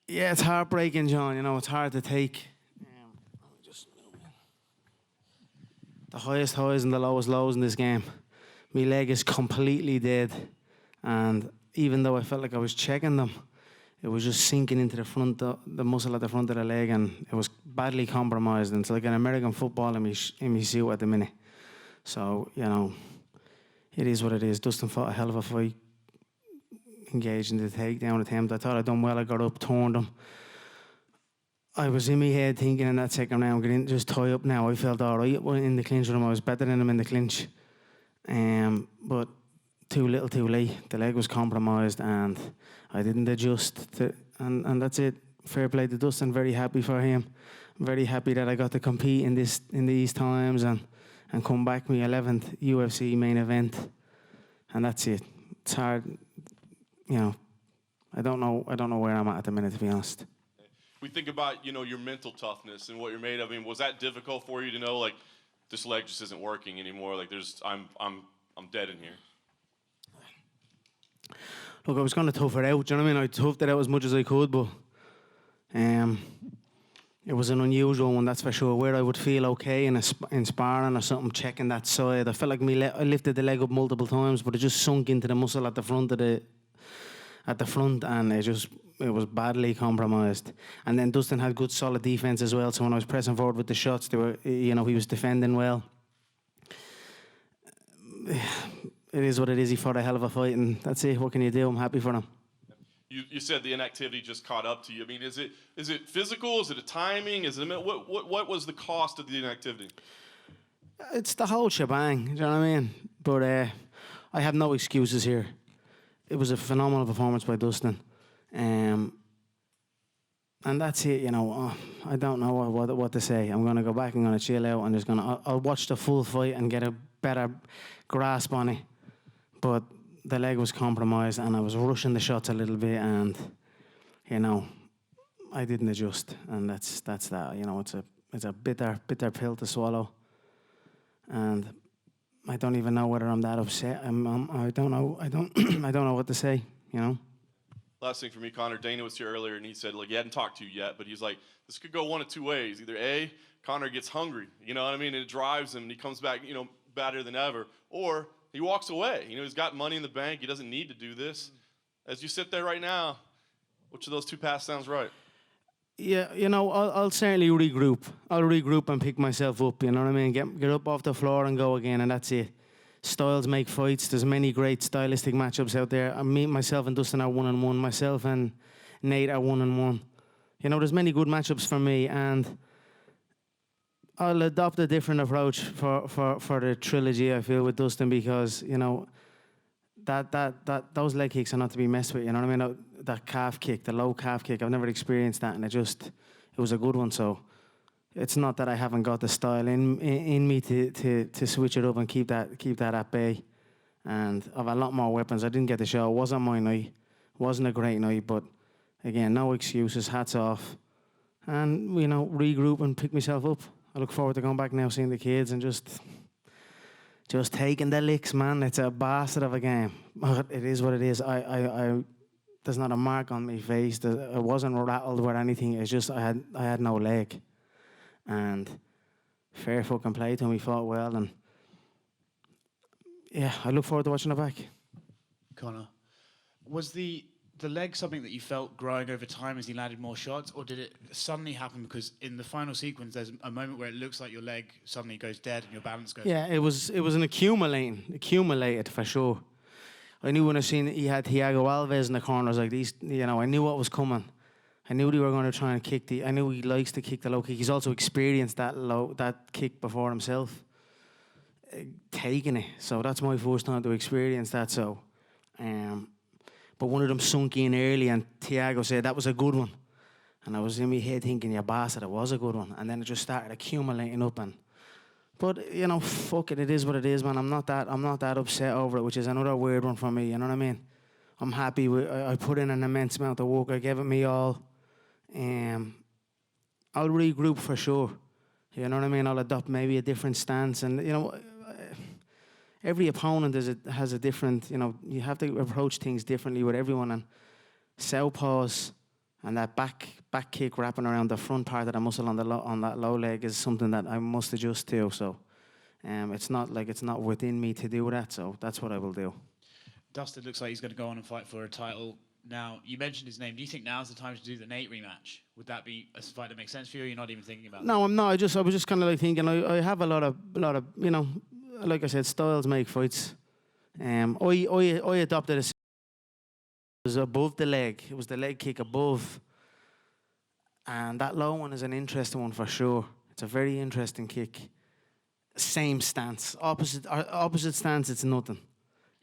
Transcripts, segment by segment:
Yeah, it's heartbreaking, John. You know, it's hard to take. Let me just move in. The highest highs and the lowest lows in this game. My leg is completely dead, and even though I felt like I was checking them, it was just sinking into the front, the muscle at the front of the leg, and it was badly compromised. And it's like an American football in me suit at the minute. So, you know, it is what it is. Dustin fought a hell of a fight, engaged in the takedown attempt. I thought I'd done well. I got up, turned him. I was in my head thinking in that second round, get in, just tie up now. I felt all right in the clinch with him. I was better than him in the clinch. But too little, too late. The leg was compromised, and I didn't adjust. And that's it. Fair play to Dustin. Very happy for him. I'm very happy that I got to compete in these times and come back my 11th UFC main event. And that's it. It's hard. You know, I don't know where I'm at the minute, to be honest. We think about, you know, your mental toughness and what you're made of. I mean, was that difficult for you to know, like, this leg just isn't working anymore? Like, I'm dead in here. Look, I was going to tough it out. Do you know what I mean? I toughed it out as much as I could, but it was an unusual one, that's for sure. Where I would feel okay in sparring or something, checking that side. I felt like I lifted the leg up multiple times, but it just sunk into the muscle at the front and it was badly compromised. And then Dustin had good solid defense as well, so when I was pressing forward with the shots, he was defending well. It is what it is. He fought a hell of a fight, and that's it. What can you do? I'm happy for him. You said the inactivity just caught up to you. I mean, is it physical? Is it a timing? What was the cost of the inactivity? It's the whole shebang. Do you know what I mean? But I have no excuses here. It was a phenomenal performance by Dustin. And that's it, you know. I don't know what to say. I'm going to go back and going to chill out. I'll watch the full fight and get a better grasp on it. But the leg was compromised, and I was rushing the shots a little bit, and, you know, I didn't adjust. And that's that. You know, it's a bitter pill to swallow. And I don't even know whether I'm that upset. I don't know. I don't know what to say, you know. Last thing for me, Conor, Dana was here earlier, and he said, look, he hadn't talked to you yet, but he's like, this could go one of two ways. Either A, Conor gets hungry, you know what I mean, and it drives him, and he comes back, you know, better than ever, or he walks away. You know, he's got money in the bank. He doesn't need to do this. As you sit there right now, which of those two paths sounds right? Yeah, you know, I'll certainly regroup. I'll regroup and pick myself up, you know what I mean? Get up off the floor and go again, and that's it. Styles make fights. There's many great stylistic matchups out there. Myself and Dustin are 1-1. Myself and Nate are 1-1. You know, there's many good matchups for me, and I'll adopt a different approach for the trilogy, I feel, with Dustin, because, you know, those leg kicks are not to be messed with, you know what I mean? That calf kick, the low calf kick, I've never experienced that, and it was a good one. So it's not that I haven't got the style in me to switch it up and keep that at bay. And I've a lot more weapons. I didn't get the show. It wasn't my night. It wasn't a great night, but again, no excuses, hats off. And, you know, regroup and pick myself up. I look forward to going back now, seeing the kids, and just taking the licks, man. It's a bastard of a game. But it is what it is. There's not a mark on my face. I wasn't rattled with anything. It's just I had no leg. And fair fucking play to him. He fought well, and yeah, I look forward to watching it back. Conor, was the leg something that you felt growing over time as he landed more shots, or did it suddenly happen because in the final sequence there's a moment where it looks like your leg suddenly goes dead and your balance goes? Yeah, it was an accumulated for sure. I knew when I seen he had Thiago Alves in the corners like these, you know, I knew what was coming. I knew they were going to try and kick I knew he likes to kick the low kick. He's also experienced that kick before himself, taking it. So that's my first time to experience that. So, but one of them sunk in early, and Thiago said that was a good one. And I was in my head thinking, yeah, bastard, it was a good one. And then it just started accumulating up. But you know, fuck it, it is what it is, man. I'm not that upset over it, which is another weird one for me. You know what I mean? I'm happy with. I put in an immense amount of work. I gave it me all. I'll regroup for sure. You know what I mean? I'll adopt maybe a different stance, and you know, every opponent has a different. You know, you have to approach things differently with everyone. And southpaws And that back kick wrapping around the front part of the muscle on that low leg is something that I must adjust to. So it's not within me to do that. So that's what I will do. Dustin looks like he's going to go on and fight for a title. Now, you mentioned his name. Do you think now's the time to do the Nate rematch? Would that be a fight that makes sense for you, or you're not even thinking about No, I'm not. I was just kind of like thinking, I have a lot of, you know, like I said, styles make fights. I adopted it was above the leg. It was the leg kick above. And that low one is an interesting one for sure. It's a very interesting kick. Same stance. Opposite stance, it's nothing.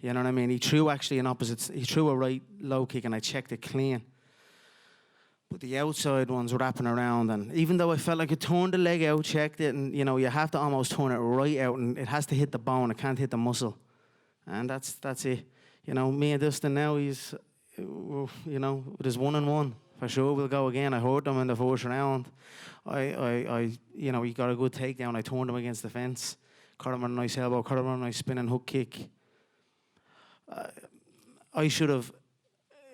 You know what I mean? He threw a right low kick and I checked it clean. But the outside ones wrapping around, and even though I felt like I turned the leg out, checked it, and you know, you have to almost turn it right out and it has to hit the bone, it can't hit the muscle. And that's it. You know, me and Dustin now, he's, you know, it is 1-1. For sure we'll go again. I hurt him in the first round. You know, he got a good takedown. I turned him against the fence. Caught him on a nice elbow, caught him on a nice spinning hook kick. I should have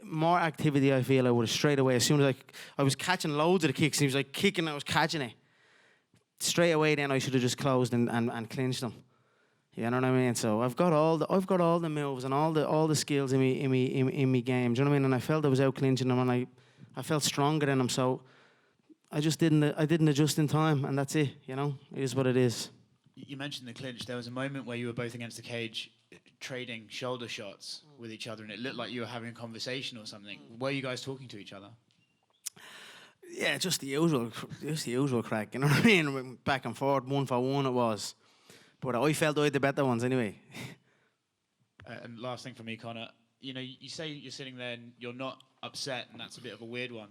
more activity. I feel I would have straight away. As soon as I was catching loads of the kicks, he was like kicking, I was catching it straight away. Then I should have just closed and clinched him. You know what I mean? So I've got all the moves and all the skills in me game. Do you know what I mean? And I felt I was out clinching him, and I felt stronger than him. So I didn't adjust in time, and that's it. You know, it is what it is. You mentioned the clinch. There was a moment where you were both against the cage, trading shoulder shots with each other, and it looked like you were having a conversation or something. Were you guys talking to each other? Yeah, just the usual crack. You know what I mean? Back and forth, 1-for-1 it was. But I felt I had the better ones anyway. And last thing for me, Conor, you know, you say you're sitting there and you're not upset, and that's a bit of a weird one.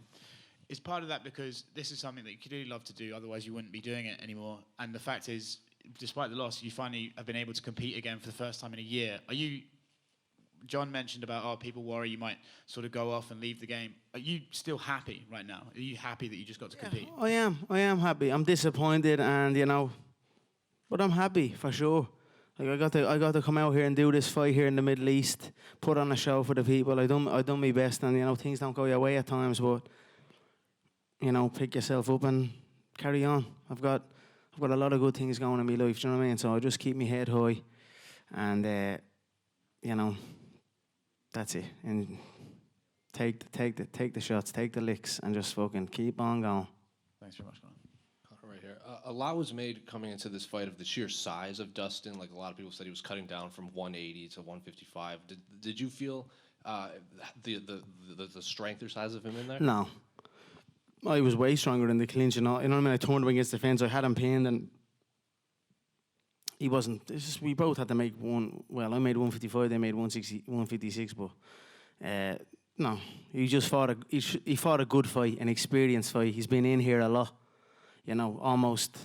Is part of that because this is something that you could really love to do, otherwise you wouldn't be doing it anymore? And the fact is, despite the loss, you finally have been able to compete again for the first time in a year. John mentioned about, people worry you might sort of go off and leave the game. Are you still happy right now? Are you happy that you just got to compete? I am happy. I'm disappointed, and you know, but I'm happy for sure. Like I got to come out here and do this fight here in the Middle East, put on a show for the people. I done my best, and you know, things don't go your way at times, but you know, pick yourself up and carry on. I've got a lot of good things going in my life. Do you know what I mean? So I just keep my head high, and you know, that's it. And take the shots, take the licks, and just fucking keep on going. Thanks very much, Conor. Right here. A lot was made coming into this fight of the sheer size of Dustin. Like, a lot of people said he was cutting down from 180 to 155. Did you feel the strength or size of him in there? No. I was way stronger in the clinch and all. You know what I mean? I turned him against the fence. I had him pinned, and he wasn't. It's just we both had to make one. Well, I made 155. They made 160, 156. But no, he just fought he fought a good fight, an experienced fight. He's been in here a lot. You know, almost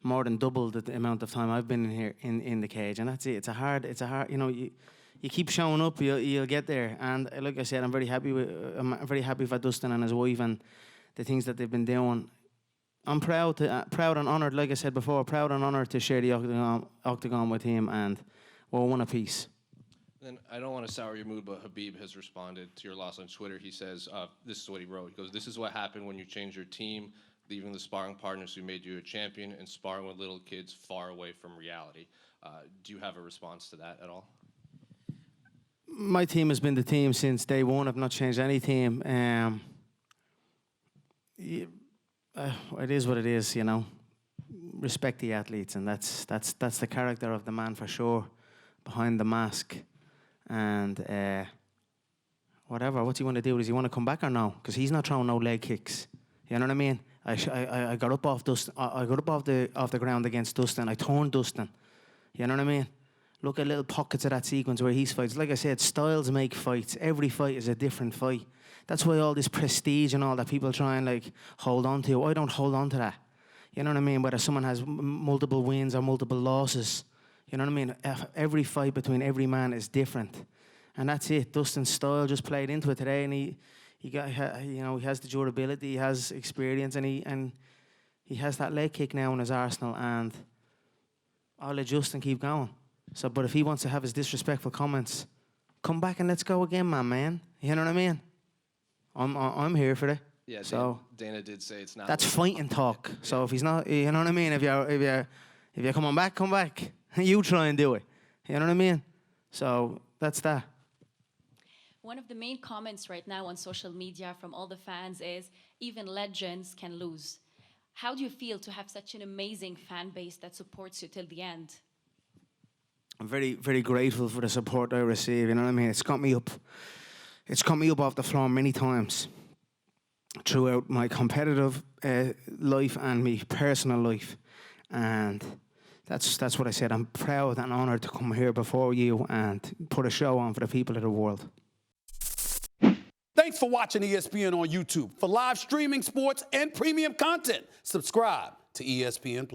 more than double the amount of time I've been in here in the cage, and that's it. It's a hard. You know, you keep showing up, you'll get there. And like I said, I'm very happy for Dustin and his wife and the things that they've been doing. I'm proud and honoured, like I said before, proud and honoured to share the octagon with him, and we're one apiece. And I don't want to sour your mood, but Khabib has responded to your loss on Twitter. He says, this is what he wrote. He goes, "This is what happened when you change your team, leaving the sparring partners who made you a champion and sparring with little kids far away from reality." Do you have a response to that at all? My team has been the team since day one. I've not changed any team. It is what it is, you know. Respect the athletes, and that's the character of the man for sure, behind the mask. And whatever, what's he want to do? Does he want to come back or no? Because he's not throwing no leg kicks. You know what I mean? I got up off Dustin. I got up off the ground against Dustin. I turned Dustin. You know what I mean? Look at little pockets of that sequence where he's fights. Like I said, styles make fights. Every fight is a different fight. That's why all this prestige and all that people try and like hold on to. I don't hold on to that. You know what I mean? Whether someone has multiple wins or multiple losses. You know what I mean? Every fight between every man is different, and that's it. Dustin's style just played into it today, and he got, you know, he has the durability, he has experience, and he has that leg kick now in his arsenal, and I'll adjust and keep going. So, but if he wants to have his disrespectful comments, come back and let's go again, man. You know what I mean? I'm here for it. Yeah, So Dana did say it's not. that's legal. fighting talk. So if he's not, you know what I mean? If you're coming back, come back. You try and do it. You know what I mean? So that's that. One of the main comments right now on social media from all the fans is even legends can lose. How do you feel to have such an amazing fan base that supports you till the end? I'm very, very grateful for the support I receive. You know what I mean? It's got me up. It's got me up off the floor many times throughout my competitive life and my personal life, and that's what I said. I'm proud and honoured to come here before you and put a show on for the people of the world. Thanks for watching ESPN on YouTube. For live streaming, sports, and premium content, subscribe to ESPN+.